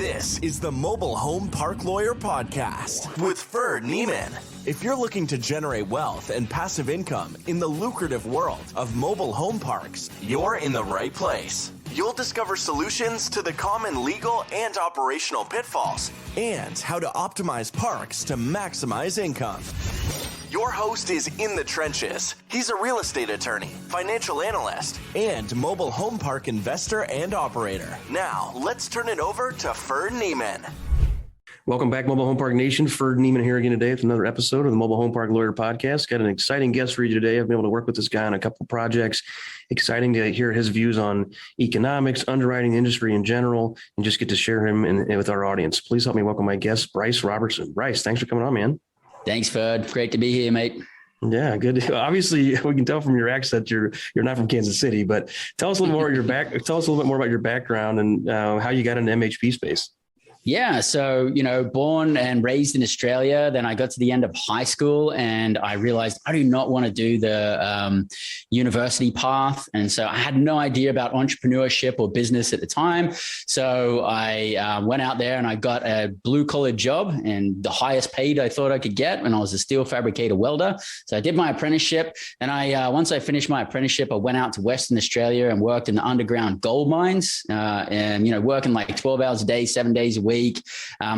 This is the Mobile Home Park Lawyer Podcast with Ferd and Bryce. If you're looking to generate wealth and passive income in the lucrative world of mobile home parks, you're in the right place. You'll discover solutions to the common legal and operational pitfalls and how to optimize parks to maximize income. Your host is in the trenches. He's a real estate attorney, financial analyst, and mobile home park investor and operator. Now, let's turn it over to Ferd and Bryce. Welcome back, Mobile Home Park Nation. Ferd and Bryce here again today with another episode of the Mobile Home Park Lawyer Podcast. Got an exciting guest for you today. I've been able to work with this guy on a couple of projects. Exciting to hear his views on economics, underwriting, the industry in general, and just get to share him with our audience. Please help me welcome my guest, Bryce Robertson. Bryce, thanks for coming on, man. Thanks, Ferd. Great to be here, mate. Yeah, good. Obviously, we can tell from your accent you're not from Kansas City, but tell us a little more Tell us a little bit more about your background and how you got into MHP space. Yeah. So, born and raised in Australia. Then I got to the end of high school and I realized I do not want to do the university path. And so I had no idea about entrepreneurship or business at the time. So I went out there and I got a blue collar job and the highest paid I thought I could get when I was a steel fabricator welder. So I did my apprenticeship. And once I finished my apprenticeship, I went out to Western Australia and worked in the underground gold mines and working like 12 hours a day, 7 days a week.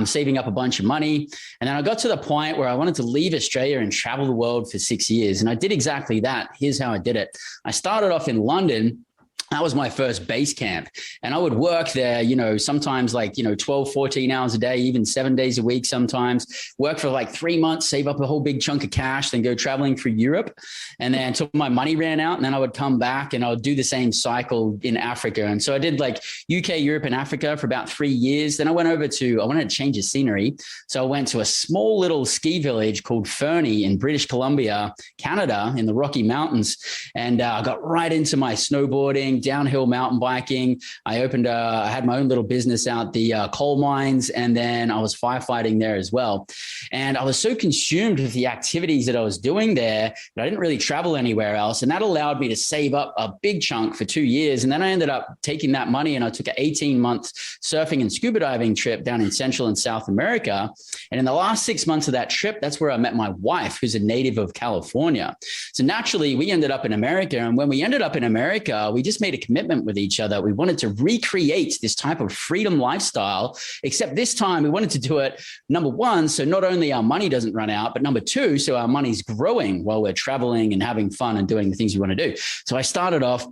Saving up a bunch of money. And then I got to the point where I wanted to leave Australia and travel the world for 6 years. And I did exactly that. Here's how I did it. I started off in London. That was my first base camp. And I would work there, sometimes 12, 14 hours a day, even 7 days a week sometimes, work for like 3 months, save up a whole big chunk of cash, then go traveling through Europe. And then until my money ran out, and then I would come back and I would do the same cycle in Africa. And so I did like UK, Europe, and Africa for about 3 years. Then I wanted to change the scenery. So I went to a small little ski village called Fernie in British Columbia, Canada, in the Rocky Mountains. And I got right into my snowboarding, downhill mountain biking. I had my own little business out the coal mines, and then I was firefighting there as well. And I was so consumed with the activities that I was doing there that I didn't really travel anywhere else. And that allowed me to save up a big chunk for 2 years. And then I ended up taking that money and I took an 18-month surfing and scuba diving trip down in Central and South America. And in the last 6 months of that trip, that's where I met my wife, who's a native of California. So naturally, we ended up in America. And when we ended up in America, we just made a commitment with each other. We wanted to recreate this type of freedom lifestyle, except this time we wanted to do it, number one, so not only our money doesn't run out, but number two, so our money's growing while we're traveling and having fun and doing the things we want to do. So I started off.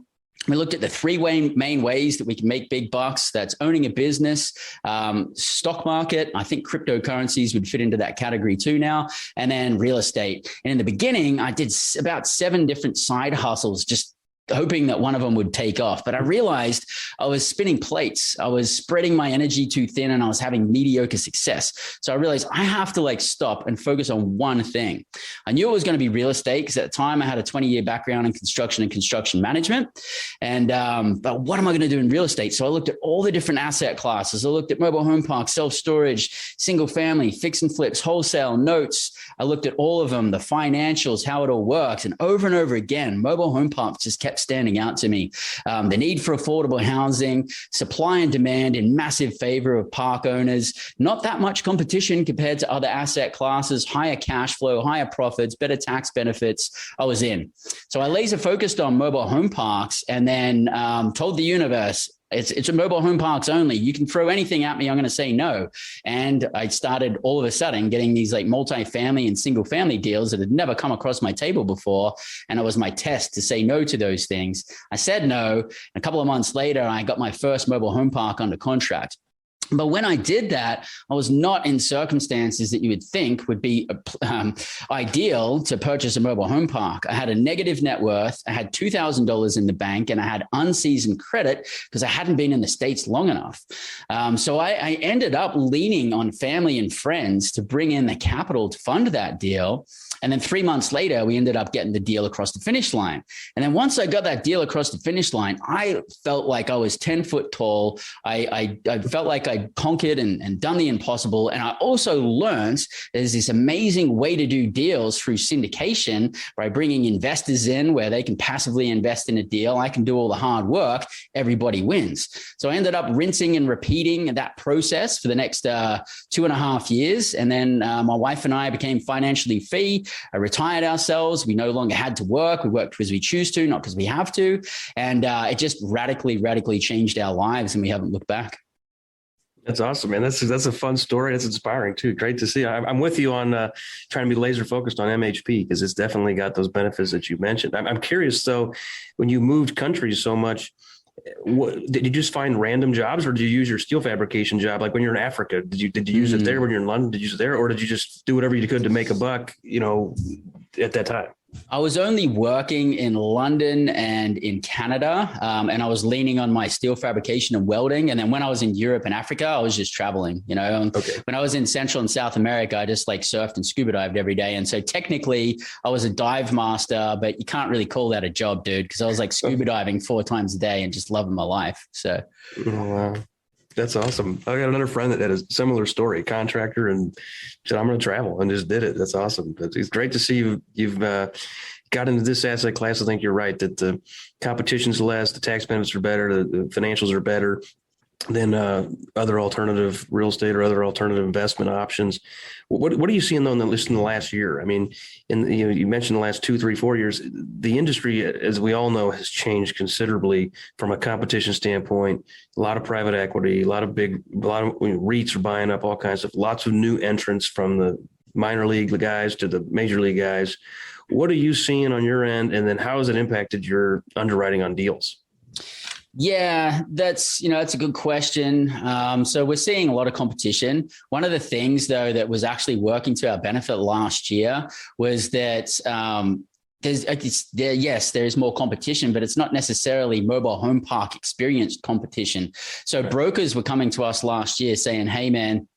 We looked at the three main ways that we can make big bucks. That's owning a business, stock market. I think cryptocurrencies would fit into that category too now, and then real estate. And in the beginning, I did about 7 different side hustles, just hoping that one of them would take off. But I realized I was spinning plates. I was spreading my energy too thin and I was having mediocre success. So I realized I have to stop and focus on one thing. I knew it was going to be real estate because at the time I had a 20-year background in construction and construction management. And, but what am I going to do in real estate? So I looked at all the different asset classes. I looked at mobile home parks, self-storage, single family, fix and flips, wholesale, notes. I looked at all of them, the financials, how it all works. And over again, mobile home parks just kept standing out to me. The need for affordable housing, supply and demand in massive favor of park owners, not that much competition compared to other asset classes, higher cash flow, higher profits, better tax benefits. I was in. So I laser focused on mobile home parks and then told the universe, it's a mobile home parks only. You can throw anything at me, I'm going to say no. And I started all of a sudden getting these multi-family and single family deals that had never come across my table before. And it was my test to say no to those things. I said no. And a couple of months later, I got my first mobile home park under contract. But when I did that, I was not in circumstances that you would think would be ideal to purchase a mobile home park. I had a negative net worth. I had $2,000 in the bank and I had unseasoned credit because I hadn't been in the States long enough. So I ended up leaning on family and friends to bring in the capital to fund that deal. And then 3 months later, we ended up getting the deal across the finish line. And then once I got that deal across the finish line, I felt like I was 10 foot tall. I felt like I conquered and done the impossible. And I also learned there's this amazing way to do deals through syndication by bringing investors in where they can passively invest in a deal. I can do all the hard work. Everybody wins. So I ended up rinsing and repeating that process for the next 2.5 years. And then my wife and I became financially free, retired ourselves. We no longer had to work. We worked because we choose to, not because we have to. And it just radically changed our lives, and we haven't looked back. That's awesome, man. That's a fun story. That's inspiring too. Great to see. I'm with you on trying to be laser focused on MHP because it's definitely got those benefits that you mentioned. I'm curious though, when you moved countries so much, did you just find random jobs, or did you use your steel fabrication job? Like when you're in Africa, did you use it there? When you're in London, did you use it there, or did you just do whatever you could to make a buck? At that time. I was only working in London and in Canada, and I was leaning on my steel fabrication and welding. And then when I was in Europe and Africa, I was just traveling, Okay. When I was in Central and South America, I just like surfed and scuba dived every day. And so technically I was a dive master, but you can't really call that a job, dude, because I was like scuba diving 4 times a day and just loving my life. So. Oh, wow. That's awesome. I got another friend that had a similar story, contractor, and said, I'm going to travel, and just did it. That's awesome. It's great to see you've got into this asset class. I think you're right that the competition's less, the tax benefits are better, the financials are better than other alternative real estate or other alternative investment options. What are you seeing though in the last year? I mean, you mentioned the last 2, 3, 4 years, the industry, as we all know, has changed considerably from a competition standpoint. A lot of private equity, a lot of REITs are buying up all kinds of, lots of new entrants from the minor league guys to the major league guys. What are you seeing on your end? And then how has it impacted your underwriting on deals? Yeah, that's a good question. So we're seeing a lot of competition. One of the things though, that was actually working to our benefit last year was that, there's more competition, but it's not necessarily mobile home park experienced competition. So brokers were coming to us last year saying, hey man,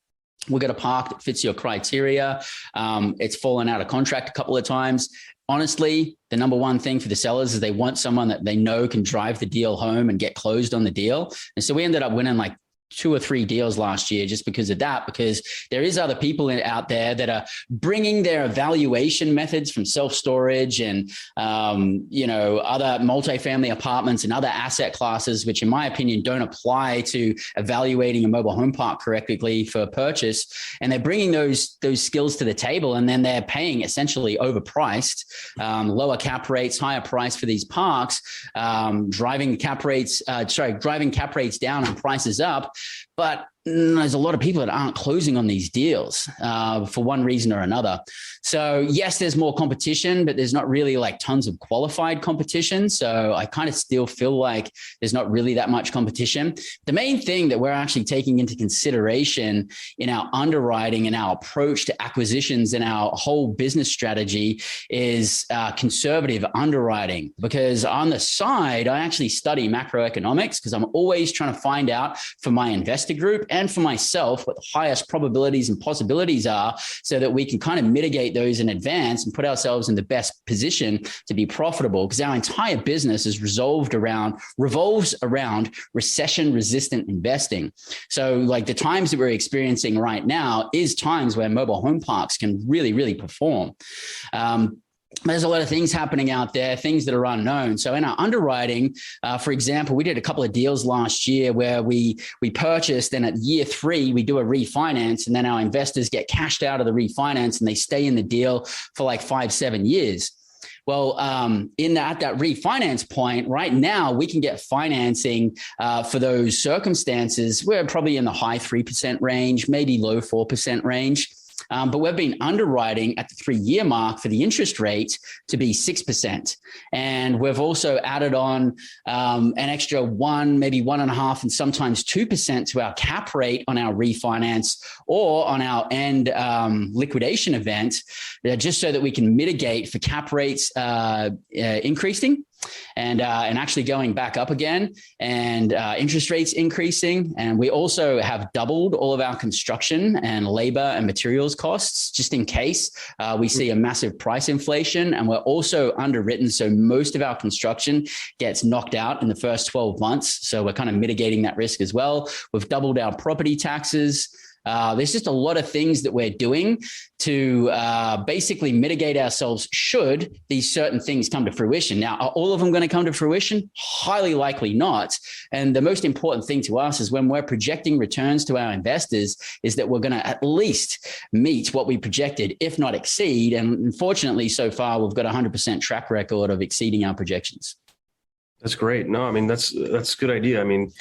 we've got a park that fits your criteria. It's fallen out of contract a couple of times. Honestly, the number one thing for the sellers is they want someone that they know can drive the deal home and get closed on the deal. And so we ended up winning like 2 or 3 deals last year just because of that, because there is other people out there that are bringing their evaluation methods from self-storage and, other multifamily apartments and other asset classes, which in my opinion don't apply to evaluating a mobile home park correctly for purchase. And they're bringing those skills to the table, and then they're paying essentially overpriced, lower cap rates, higher price for these parks, driving cap rates down and prices up. But there's a lot of people that aren't closing on these deals for one reason or another. So yes, there's more competition, but there's not really like tons of qualified competition. So I kind of still feel like there's not really that much competition. The main thing that we're actually taking into consideration in our underwriting and our approach to acquisitions and our whole business strategy is conservative underwriting. Because on the side, I actually study macroeconomics because I'm always trying to find out for my investor group and for myself what the highest probabilities and possibilities are, so that we can kind of mitigate those in advance and put ourselves in the best position to be profitable, because our entire business is revolves around recession resistant investing. So like the times that we're experiencing right now is times where mobile home parks can really perform. There's a lot of things happening out there, things that are unknown. So in our underwriting, for example, we did a couple of deals last year where we purchased, and at year 3, we do a refinance, and then our investors get cashed out of the refinance and they stay in the deal for like 5-7 years. Well, at that refinance point, right now, we can get financing for those circumstances. We're probably in the high 3% range, maybe low 4% range. But we've been underwriting at the 3-year mark for the interest rate to be 6%. And we've also added on an extra 1, maybe 1.5, and sometimes 2% to our cap rate on our refinance or on our end liquidation event, just so that we can mitigate for cap rates increasing. and actually going back up again, and interest rates increasing. And we also have doubled all of our construction and labor and materials costs just in case we see a massive price inflation. And we're also underwritten, so most of our construction gets knocked out in the first 12 months. So we're kind of mitigating that risk as well. We've doubled our property taxes. There's just a lot of things that we're doing to basically mitigate ourselves should these certain things come to fruition. Now, are all of them going to come to fruition? Highly likely not. And the most important thing to us is when we're projecting returns to our investors is that we're going to at least meet what we projected, if not exceed. And unfortunately, so far, we've got a 100% track record of exceeding our projections. That's great. No, I mean, that's a good idea. I mean,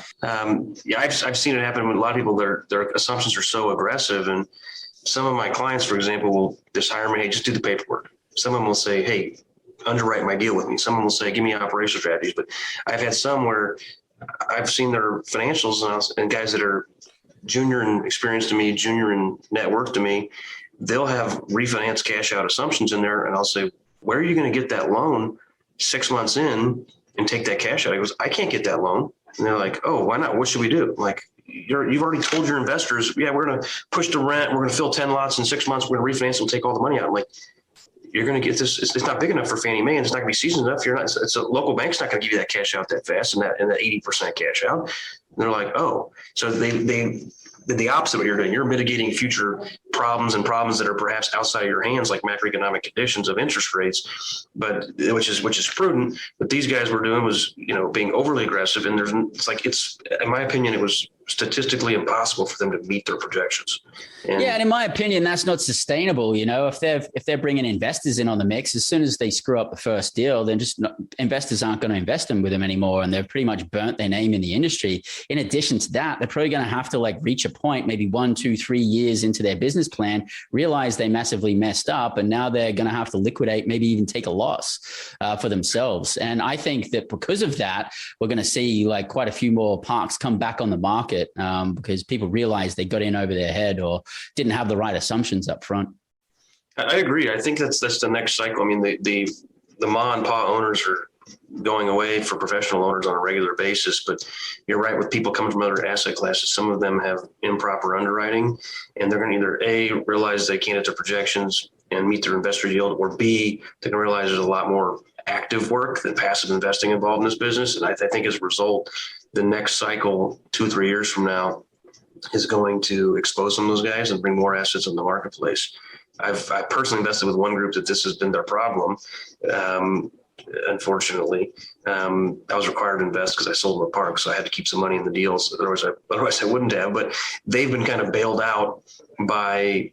yeah, I've seen it happen with a lot of people. Their assumptions are so aggressive, and some of my clients, for example, will just hire me. Hey, just do the paperwork. Some of them will say, hey, underwrite my deal with me. Someone will say, give me operational strategies. But I've had some where I've seen their financials and guys that are junior in experience to me, junior in net worth to me, they'll have refinance cash out assumptions in there. And I'll say, where are you going to get that loan 6 months in and take that cash out? He goes, I can't get that loan. And they're like, oh, why not? What should we do? I'm like, you've already told your investors, yeah, we're going to push the rent. We're going to fill 10 lots in 6 months. We're going to refinance. We'll take all the money out. I'm like, you're going to get this. It's not big enough for Fannie Mae, and it's not going to be seasoned enough. It's a local bank's not going to give you that cash out that fast and that 80% cash out. And they're like, oh, so they did the opposite of what you're doing. You're mitigating future problems that are perhaps outside of your hands, like macroeconomic conditions of interest rates, but which is prudent. But these guys were doing was, being overly aggressive. And it's in my opinion, it was statistically impossible for them to meet their projections. And in my opinion, that's not sustainable. If they're bringing investors in on the mix, as soon as they screw up the first deal, then investors aren't going to invest with them anymore. And they've pretty much burnt their name in the industry. In addition to that, they're probably going to have to reach a point, maybe 1, 2, 3 years into their business plan, realize they massively messed up. And now they're going to have to liquidate, maybe even take a loss for themselves. And I think that because of that, we're going to see quite a few more parks come back on the market because people realize they got in over their head or didn't have the right assumptions up front. I agree. I think that's the next cycle. I mean, the ma and pa owners are going away for professional owners on a regular basis, but you're right, with people coming from other asset classes, some of them have improper underwriting, and they're going to either A, realize they can't hit their projections and meet their investor yield, or B, they're going to realize there's a lot more active work than passive investing involved in this business. And I think as a result, the next cycle, 2-3 years from now, is going to expose some of those guys and bring more assets in the marketplace. I've personally invested with one group that this has been their problem. Unfortunately, I was required to invest because I sold them a park, so I had to keep some money in the deals. Otherwise I wouldn't have. But they've been kind of bailed out by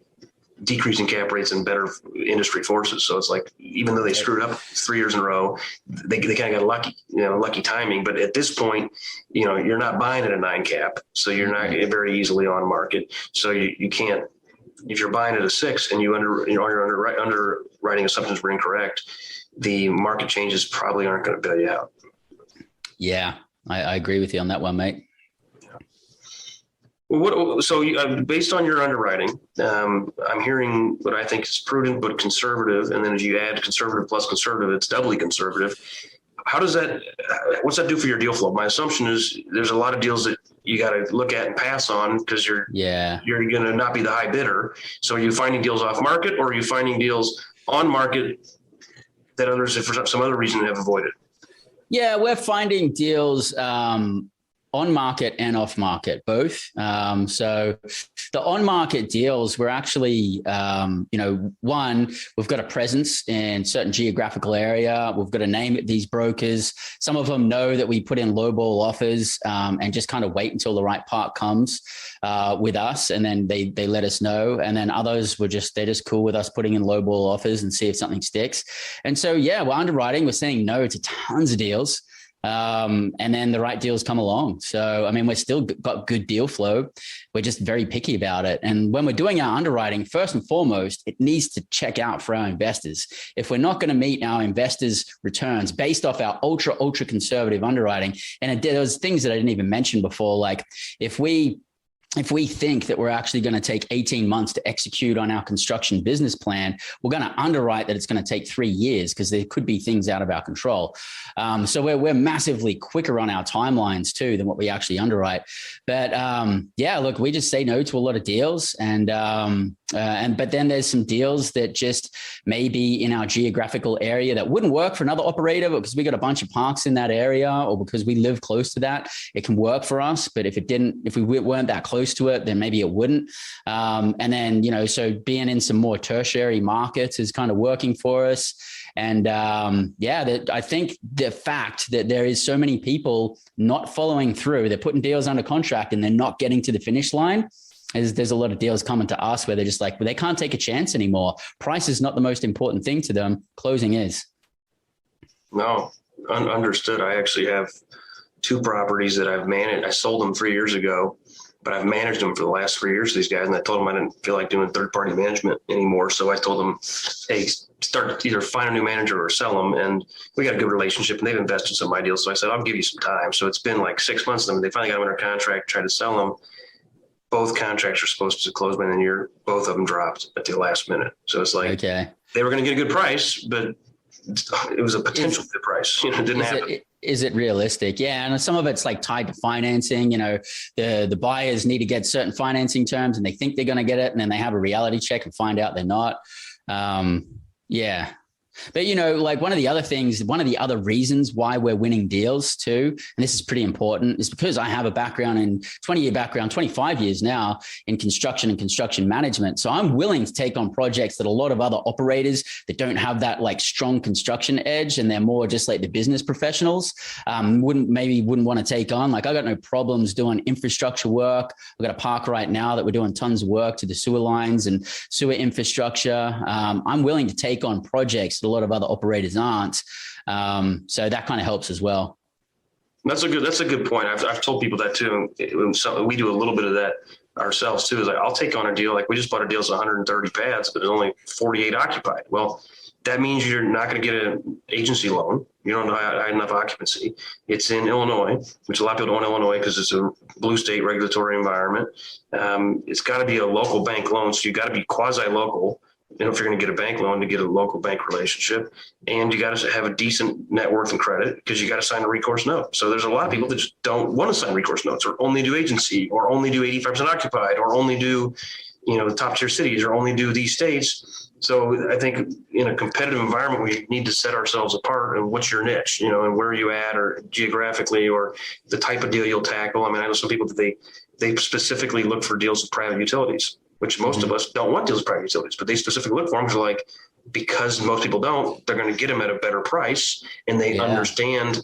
decreasing cap rates and better industry forces. So it's like, even though they screwed up 3 years in a row, they kind of got lucky timing. But at this point, you're not buying at a 9 cap, so you're not very easily on market. So you can't. If you're buying at a 6 and your underwriting assumptions were incorrect, the market changes probably aren't going to bail you out. Yeah, I agree with you on that one, mate. So based on your underwriting, I'm hearing what I think is prudent but conservative, and then as you add conservative plus conservative, it's doubly conservative. What's that do for your deal flow? My assumption is there's a lot of deals that you got to look at and pass on because you're going to not be the high bidder. So are you finding deals off market, or are you finding deals on market that others, if for some other reason, have avoided? Yeah, we're finding deals on market and off market, both. So the on market deals, we're actually, one, we've got a presence in certain geographical area. We've got a name at these brokers. Some of them know that we put in lowball offers and just kind of wait until the right part comes with us. And then they let us know. And then others they're just cool with us putting in lowball offers and see if something sticks. And so, we're underwriting, we're saying no to tons of deals. And then the right deals come along. So, I mean, we're still got good deal flow. We're just very picky about it. And when we're doing our underwriting, first and foremost, it needs to check out for our investors. If we're not going to meet our investors' returns based off our ultra conservative underwriting, and there was things that I didn't even mention before, like if we if we think that we're actually going to take 18 months to execute on our construction business plan, we're going to underwrite that it's going to take 3 years because there could be things out of our control. So we're massively quicker on our timelines too than what we actually underwrite. But look, we just say no to a lot of deals, but then there's some deals that just may be in our geographical area that wouldn't work for another operator, but because we got a bunch of parks in that area or because we live close to that, it can work for us. But if we weren't that close to it, then maybe it wouldn't. And then, so being in some more tertiary markets is kind of working for us. And I think the fact that there is so many people not following through, they're putting deals under contract and they're not getting to the finish line. There's a lot of deals coming to us where they're just like, well, they can't take a chance anymore. Price is not the most important thing to them. Closing is. No, understood. I actually have 2 properties that I've managed. I sold them 3 years ago, but I've managed them for the last 3 years, these guys. And I told them I didn't feel like doing third-party management anymore. So I told them, hey, start either find a new manager or sell them. And we got a good relationship and they've invested some of my deals. So I said, I'll give you some time. So it's been like 6 months of them. They finally got them under contract, tried to sell them. Both contracts are supposed to close by the end of the year. Both of them dropped at the last minute. So it's like, okay, they were going to get a good price, but it was a potential good price. It didn't happen. Is it realistic? Yeah. And some of it's like tied to financing. The buyers need to get certain financing terms and they think they're going to get it. And then they have a reality check and find out they're not. Yeah. But, like one of the other reasons why we're winning deals too, and this is pretty important, is because I have a 25 years now in construction and construction management. So I'm willing to take on projects that a lot of other operators that don't have that like strong construction edge and they're more just like the business professionals wouldn't want to take on. Like I got no problems doing infrastructure work. I've got a park right now that we're doing tons of work to the sewer lines and sewer infrastructure. I'm willing to take on projects that a lot of other operators aren't. So that kind of helps as well. That's a good point. I've told people that too. So we do a little bit of that ourselves too. Is like, I'll take on a deal. Like we just bought a deal that's 130 pads, but there's only 48 occupied. Well, that means you're not going to get an agency loan. You don't have enough occupancy. It's in Illinois, which a lot of people don't want Illinois because it's a blue state regulatory environment. It's got to be a local bank loan. So you got to be quasi-local. If you're going to get a bank loan, to get a local bank relationship, and you got to have a decent net worth and credit because you got to sign a recourse note. So there's a lot of people that just don't want to sign recourse notes or only do agency or only do 85% occupied or only do, the top tier cities or only do these states. So I think in a competitive environment, we need to set ourselves apart and what's your niche, and where are you at or geographically or the type of deal you'll tackle. I mean, I know some people that they specifically look for deals with private utilities, which most of us don't want deals with private utilities, but they specifically look for them because like, because most people don't, they're going to get them at a better price and they understand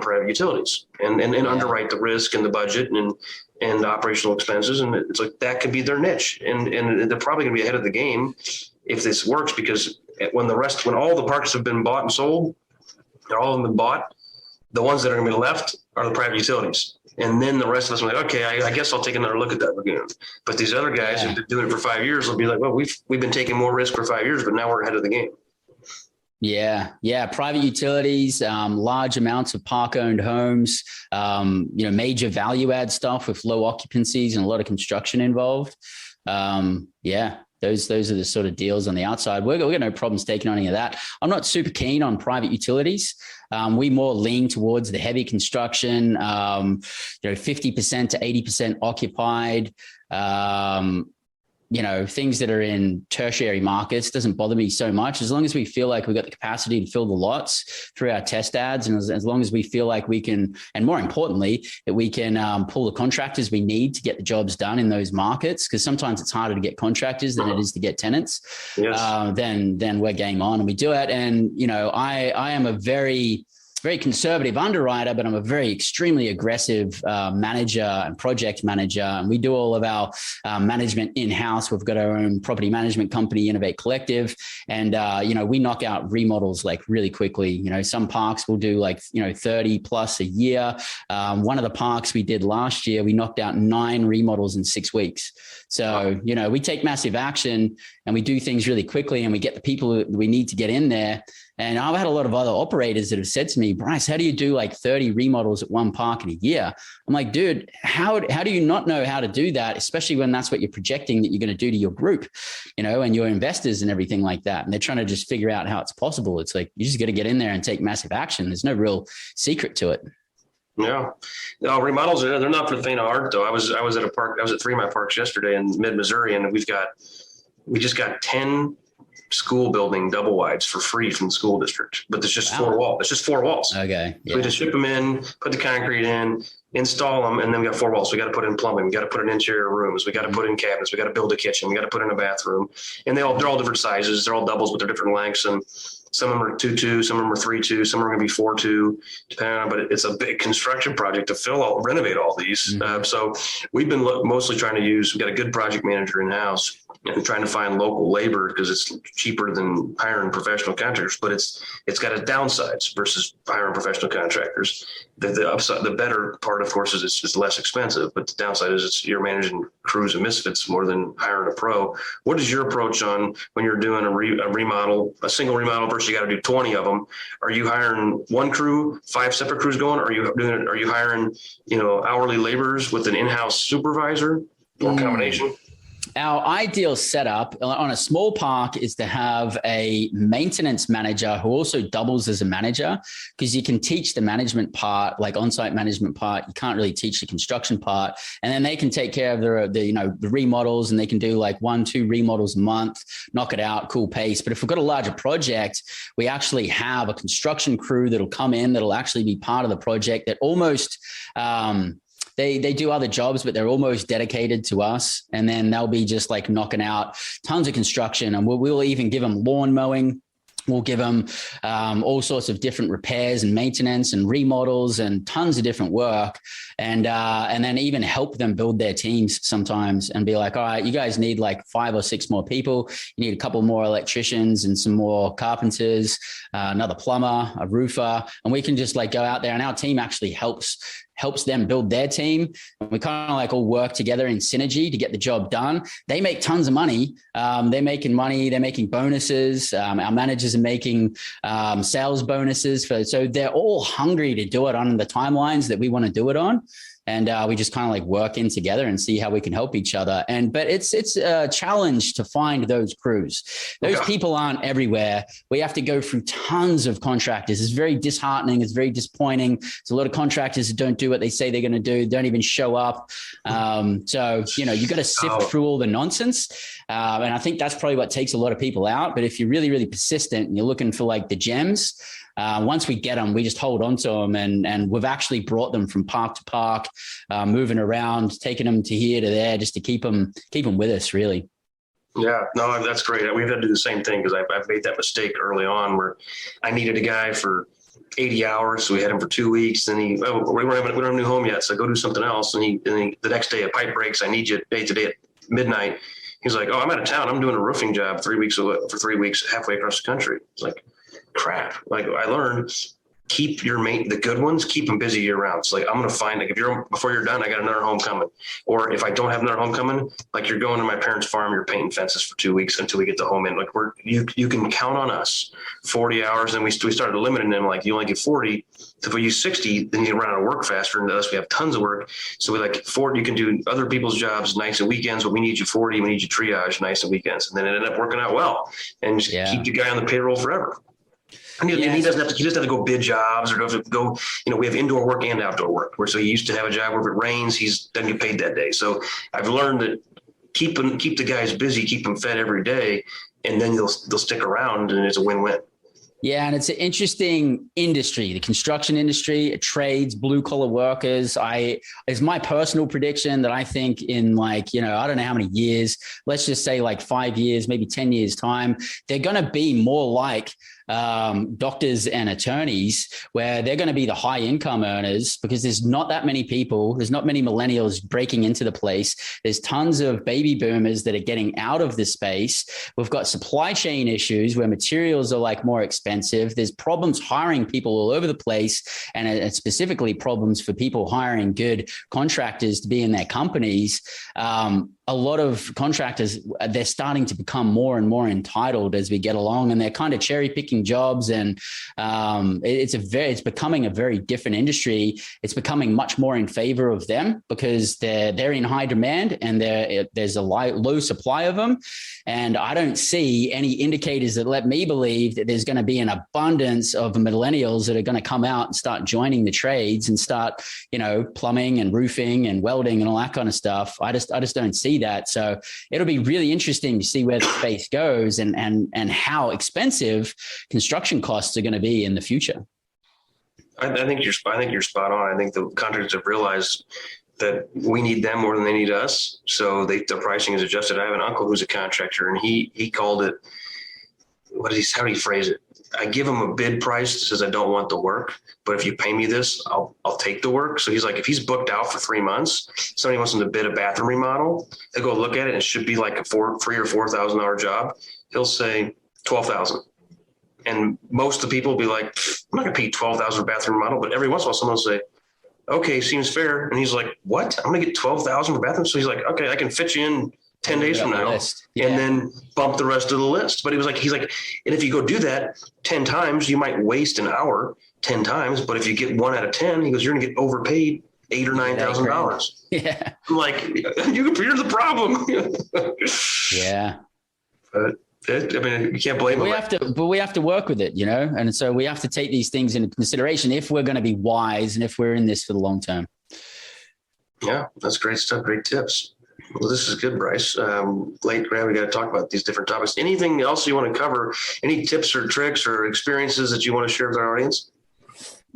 private utilities and underwrite the risk and the budget and operational expenses. And it's like, that could be their niche. And they're probably going to be ahead of the game if this works, because when all the parks have been bought and sold, they're all been bought, the ones that are going to be left are the private utilities. And then the rest of us are like, okay, I guess I'll take another look at that lagoon. But these other guys who've been doing it for 5 years will be like, well, we've been taking more risk for 5 years, but now we're ahead of the game. Yeah. Private utilities, large amounts of park-owned homes, major value-add stuff with low occupancies and a lot of construction involved. Those are the sort of deals on the outside. We've got no problems taking on any of that. I'm not super keen on private utilities. We more lean towards the heavy construction, 50% to 80% occupied, things that are in tertiary markets. Doesn't bother me so much as long as we feel like we've got the capacity to fill the lots through our test ads. And as long as we feel like we can, and more importantly, that we can pull the contractors we need to get the jobs done in those markets. Because sometimes it's harder to get contractors than it is to get tenants. Yes. Then we're game on and we do it. And, I am a very conservative underwriter, but I'm a very extremely aggressive manager and project manager. And we do all of our management in-house. We've got our own property management company, Innovate Collective. And, we knock out remodels like really quickly. Some parks will do 30 plus a year. One of the parks we did last year, we knocked out 9 remodels in 6 weeks. So, we take massive action and we do things really quickly and we get the people that we need to get in there. And I've had a lot of other operators that have said to me, Bryce, how do you do like 30 remodels at one park in a year? I'm like, dude, how do you not know how to do that? Especially when that's what you're projecting that you're going to do to your group, and your investors and everything like that. And they're trying to just figure out how it's possible. It's like, you just got to get in there and take massive action. There's no real secret to it. Yeah. No, remodels, they're not for the faint of heart though. I was at a park. I was at 3 of my parks yesterday in mid Missouri, and we just got 10 school building double wides for free from the school district, but there's just 4 walls. It's just 4 walls. Okay. Yeah. So we just ship them in, put the concrete in, install them, and then we got 4 walls. We got to put in plumbing. We got to put in interior rooms. We got to put in cabinets. We got to build a kitchen. We got to put in a bathroom, and they're all different sizes. They're all doubles with their different lengths, and some of them are 2-2, some of them are 3-2, some are going to be 4-2, depending on. But it's a big construction project to renovate all these. Mm-hmm. So we've been mostly trying to use. We got a good project manager in house, and trying to find local labor because it's cheaper than hiring professional contractors. But it's got its downsides versus hiring professional contractors. The upside, the better part, of course, is it's less expensive. But the downside is you're managing crews and misfits more than hiring a pro. What is your approach on when you're doing a remodel, a single remodel versus you got to do 20 of them? Are you hiring one crew, 5 separate crews going? Are you hiring, hourly laborers with an in-house supervisor or combination? Our ideal setup on a small park is to have a maintenance manager who also doubles as a manager, because you can teach the management part, like on-site management part. You can't really teach the construction part. And then they can take care of the remodels, and they can do like 1-2 remodels a month, knock it out, cool pace. But if we've got a larger project, we actually have a construction crew that'll come in, that'll actually be part of the project, that almost, they do other jobs, but they're almost dedicated to us. And then they'll be just like knocking out tons of construction. And we'll even give them lawn mowing. We'll give them all sorts of different repairs and maintenance and remodels and tons of different work. And then even help them build their teams sometimes and be like, all right, you guys need like 5 or 6 more people. You need a couple more electricians and some more carpenters, another plumber, a roofer. And we can just like go out there, and our team actually helps them build their team. And we kind of like all work together in synergy to get the job done. They make tons of money. They're making money. They're making bonuses. Our managers are making sales bonuses. So they're all hungry to do it on the timelines that we want to do it on. And we just kind of like work in together and see how we can help each other. But it's a challenge to find those crews. Those people aren't everywhere. We have to go through tons of contractors. It's very disheartening. It's very disappointing. There's a lot of contractors that don't do what they say they're going to do, don't even show up. So, you got to sift through all the nonsense. And I think that's probably what takes a lot of people out. But if you're really, really persistent and you're looking for like the gems, once we get them, we just hold on to them, and we've actually brought them from park to park, moving around, taking them to here to there, just to keep them with us, really. Yeah, no, that's great. We've had to do the same thing, because I've made that mistake early on where I needed a guy for 80 hours. So we had him for 2 weeks, and we don't have a new home yet, so go do something else. And the next day a pipe breaks. I need you today at midnight. He's like, oh, I'm out of town. I'm doing a roofing job 3 weeks for 3 weeks halfway across the country. It's like, crap. Like I learned, keep the good ones, keep them busy year round. So like, I'm going to find, like, before you're done, I got another home coming. Or if I don't have another home coming, like you're going to my parents' farm, you're painting fences for 2 weeks until we get the home in. Like you can count on us 40 hours. And we started limiting them. Like you only get 40. So if we use 60, then you can run out of work faster. And thus we have tons of work. So we like 40, you can do other people's jobs nights and weekends, but we need you 40. We need you triage nights and weekends. And then it ended up working out well, and just keep the guy on the payroll forever. And he doesn't have to go bid jobs, or doesn't go, we have indoor work and outdoor work, so he used to have a job where if it rains, he doesn't get paid that day. So I've learned that keep the guys busy, keep them fed every day, and then they'll stick around, and it's a win-win. Yeah. And it's an interesting industry, the construction industry, trades, blue collar workers. It's my personal prediction that I think in I don't know how many years, let's just say like 5 years, maybe 10 years time, they're going to be more like doctors and attorneys, where they're going to be the high income earners, because there's not that many people. There's not many millennials breaking into the place. There's tons of baby boomers that are getting out of the space. We've got supply chain issues where materials are like more expensive. There's problems hiring people all over the place, and specifically problems for people hiring good contractors to be in their companies. A lot of contractors, they're starting to become more and more entitled as we get along, and they're kind of cherry picking taking jobs, and it's becoming a very different industry. It's becoming much more in favor of them because they're in high demand and there's a low supply of them. And I don't see any indicators that let me believe that there's going to be an abundance of millennials that are going to come out and start joining the trades and start, plumbing and roofing and welding and all that kind of stuff. I just don't see that. So it'll be really interesting to see where the space goes and how expensive construction costs are going to be in the future. I think you're spot on. I think the contractors have realized that we need them more than they need us. So the pricing is adjusted. I have an uncle who's a contractor, and he called it, how do you phrase it? I give him a bid price that says I don't want the work, but if you pay me this, I'll take the work. So he's like, if he's booked out for 3 months, somebody wants him to bid a bathroom remodel, they go look at it and it should be like a $3,000 or $4,000 job. He'll say $12,000. And most of the people will be like, I'm not gonna pay $12,000 for a bathroom remodel, but every once in a while someone will say, okay, seems fair. And he's like, what? I'm gonna get $12,000 for bathroom? So he's like, okay, I can fit you in 10 days from now, and then bump the rest of the list. But he's like, and if you go do that 10 times, you might waste an hour 10 times. But if you get 1 out of 10, he goes, you're gonna get overpaid $8,000 or $9,000. Yeah. I'm like, you're the problem. Yeah. But you can't blame them. But we have to work with it, and so we have to take these things into consideration if we're going to be wise and if we're in this for the long term. Yeah, that's great stuff. Great tips. Well, this is good, Bryce. Late grad, we got to talk about these different topics. Anything else you want to cover? Any tips or tricks or experiences that you want to share with our audience?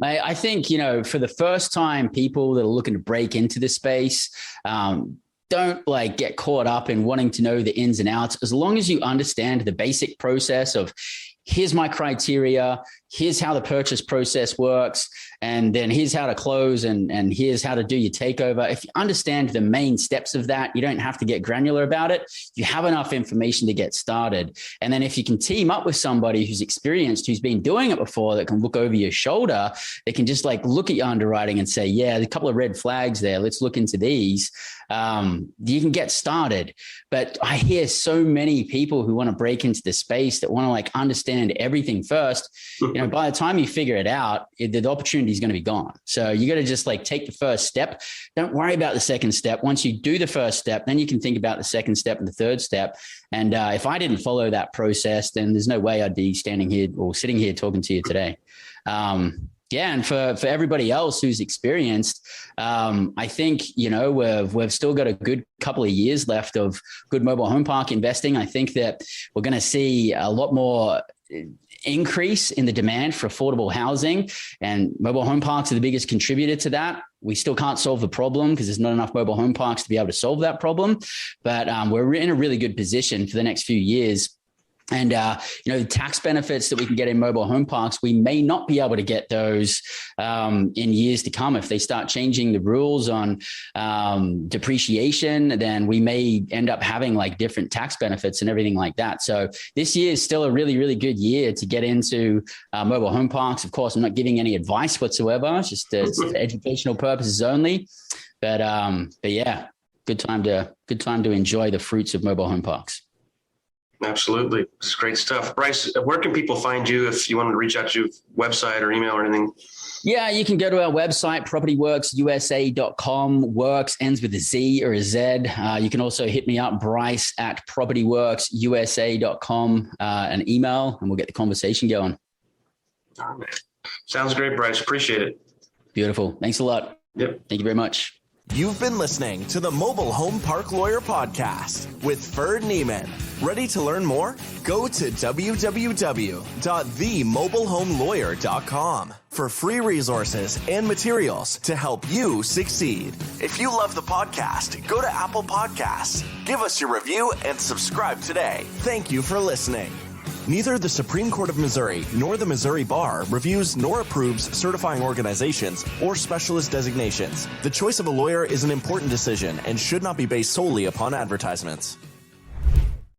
I think, for the first time, people that are looking to break into this space, don't get caught up in wanting to know the ins and outs. As long as you understand the basic process of here's my criteria, here's how the purchase process works, and then here's how to close, and here's how to do your takeover. If you understand the main steps of that, you don't have to get granular about it. You have enough information to get started. And then if you can team up with somebody who's experienced, who's been doing it before, that can look over your shoulder, they can just look at your underwriting and say, yeah, there's a couple of red flags there. Let's look into these. You can get started. But I hear so many people who want to break into the space that want to understand everything first. By the time you figure it out, the opportunity is going to be gone. So you got to just take the first step. Don't worry about the second step. Once you do the first step, then you can think about the second step and the third step. And if I didn't follow that process, then there's no way I'd be standing here or sitting here talking to you today. And for everybody else who's experienced, I think, we've still got a good couple of years left of good mobile home park investing. I think that we're going to see a lot more increase in the demand for affordable housing, and mobile home parks are the biggest contributor to that. We still can't solve the problem because there's not enough mobile home parks to be able to solve that problem. But we're in a really good position for the next few years. And, the tax benefits that we can get in mobile home parks, we may not be able to get those in years to come. If they start changing the rules on depreciation, then we may end up having different tax benefits and everything like that. So this year is still a really, really good year to get into mobile home parks. Of course, I'm not giving any advice whatsoever. It's just it's for educational purposes only. But yeah, good time to enjoy the fruits of mobile home parks. Absolutely. It's great stuff. Bryce, where can people find you if you want to reach out to your website or email or anything? Yeah, you can go to our website, PropertyWorkzUSA.com. Works ends with a Z or a Z. You can also hit me up, Bryce at PropertyWorkzUSA.com, an email, and we'll get the conversation going. Oh, man. Sounds great, Bryce. Appreciate it. Beautiful. Thanks a lot. Yep. Thank you very much. You've been listening to the Mobile Home Park Lawyer Podcast with Ferd Neiman. Ready to learn more? Go to www.themobilehomelawyer.com for free resources and materials to help you succeed. If you love the podcast, go to Apple Podcasts, give us your review, and subscribe today. Thank you for listening. Neither the Supreme Court of Missouri nor the Missouri Bar reviews nor approves certifying organizations or specialist designations. The choice of a lawyer is an important decision and should not be based solely upon advertisements.